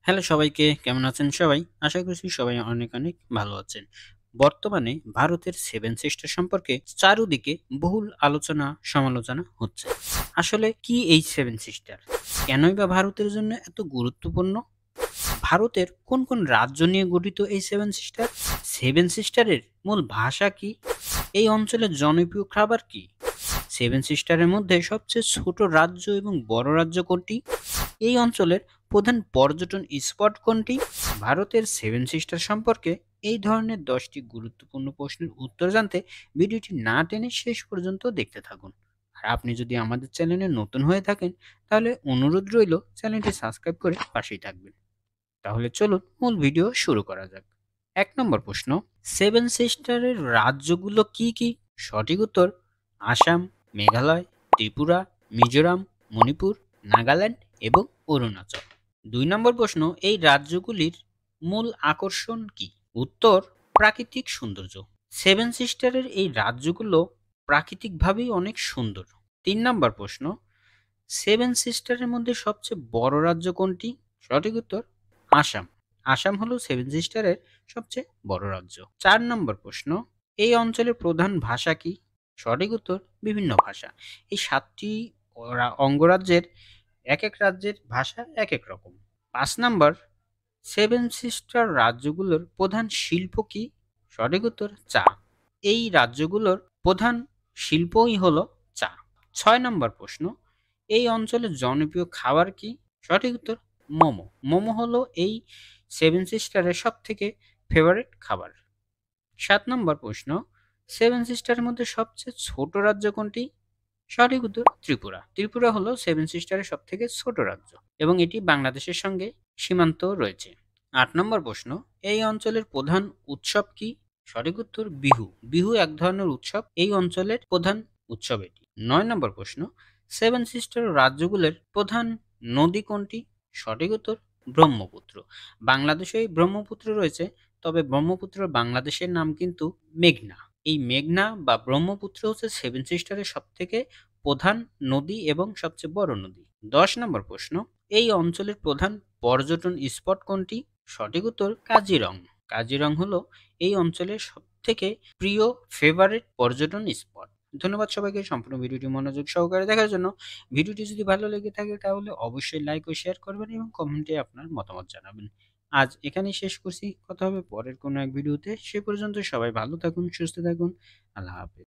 Hello সবাইকে, কেমন আছেন সবাই? আশা করছি সবাই অনেক অনেক ভালো আছেন। বর্তমানে ভারতের সেভেন সিস্টার সম্পর্কে চারুদিকে বহুল আলোচনা সমালোচনা হচ্ছে। আসলে কি এই সেভেন সিস্টার? কেনই বা ভারতের জন্য এত গুরুত্বপূর্ণ? ভারতের কোন কোন রাজ্য নিয়ে গঠিত এই সেভেন সিস্টার? সেভেন সিস্টারের মূল ভাষা কি? এই অঞ্চলের জনপ্রিয় খাবার কি? সেভেন সিস্টারের মধ্যে সবচেয়ে ছোট রাজ্য এবং বড় রাজ্য কোনটি? এই অঞ্চলের প্রধান পর্যটন স্পট কোনটি? ভারতের সেভেন সিস্টার সম্পর্কে এই ধরনের 10টি গুরুত্বপূর্ণ প্রশ্নের উত্তর জানতে ভিডিওটি না টেনে শেষ পর্যন্ত দেখতে থাকুন। আর আপনি যদি আমাদের চ্যানেলে নতুন হয়ে থাকেন তাহলে অনুরোধ রইল চ্যানেলটি সাবস্ক্রাইব করে পাশেই থাকবেন। তাহলে চলুন মূল ভিডিও শুরু করা যাক। 1 নম্বর প্রশ্ন, সেভেন সিস্টারের রাজ্যগুলো কি কি? সঠিক উত্তর আসাম, মেঘালয়, ত্রিপুরা, মিজোরাম, মণিপুর, নাগাল্যান্ড এবং অরুণাচল। 2 নম্বর প্রশ্ন, এই রাজ্যগুলির মূল আকর্ষণ কি? উত্তর প্রাকৃতিক সৌন্দর্য। সেভেন সিস্টারের এই রাজ্যগুলো প্রাকৃতিকভাবেই অনেক সুন্দর। 3 নম্বর প্রশ্ন, সেভেন সিস্টারের মধ্যে সবচেয়ে বড় রাজ্য কোনটি? সঠিক উত্তর আসাম। আসাম হলো সেভেন সিস্টারের সবচেয়ে বড় রাজ্য। 4 নম্বর প্রশ্ন, এই অঞ্চলের প্রধান ভাষা কি? সঠিক উত্তর বিভিন্ন ভাষা। এই 7টি অঙ্গরাজ্যের এক এক রাজ্যের ভাষা এক এক রকম। 5 নম্বর, সেভেন সিস্টার রাজ্যগুলোর প্রধান শিল্প কি? সঠিক উত্তর চা। এই রাজ্যগুলোর প্রধান শিল্পই হলো চা। 6 নম্বর প্রশ্ন, এই অঞ্চলের জনপ্রিয় খাবার কি? সঠিক উত্তর মোমো। মোমো হলো এই সেভেন সিস্টারের সব থেকে ফেভারিট খাবার। 7 নম্বর প্রশ্ন, সেভেন সিস্টারের মধ্যে সবচেয়ে ছোট রাজ্য কোনটি? সঠিক উত্তর ত্রিপুরা। ত্রিপুরা হলো সেভেন সিস্টারের সব থেকে ছোট রাজ্য এবং এটি বাংলাদেশের সঙ্গে সীমান্ত রয়েছে। 8 নম্বর প্রশ্ন, এই অঞ্চলের প্রধান উৎসব কি? সঠিক উত্তর বিহু। বিহু এক ধরনের উৎসব, এই অঞ্চলের প্রধান উৎসব এটি। 9 নম্বর প্রশ্ন, সেভেন সিস্টার রাজ্যগুলোর প্রধান নদী কোনটি? সঠিক উত্তর ব্রহ্মপুত্র। বাংলাদেশে ব্রহ্মপুত্র রয়েছে, তবে ব্রহ্মপুত্র বাংলাদেশের নাম কিন্তু মেঘনা। এই মেঘনা বা ব্রহ্মপুত্র হচ্ছে সেভেন সিস্টারের সব থেকে প্রধান নদী এবং সবচেয়ে বড় নদী। 10 নম্বর প্রশ্ন, এই অঞ্চলের প্রধান পর্যটন স্পট কোনটি? সঠিক উত্তর কাজিরং। কাজিরং হলো এই অঞ্চলের সব থেকে প্রিয় ফেভারিট পর্যটন স্পট। ধন্যবাদ সবাইকে সম্পূর্ণ ভিডিওটি মনোযোগ সহকারে দেখার জন্য। ভিডিওটি যদি ভালো লেগে থাকে তাহলে অবশ্যই লাইক ও শেয়ার করবেন এবং কমেন্টে আপনার মতামত জানাবেন। আজ এখানেই শেষ করছি। কথা হবে পরের কোনো এক ভিডিওতে। সে পর্যন্ত সবাই ভালো থাকুন, সুস্থ থাকুন। আল্লাহ হাফেজ।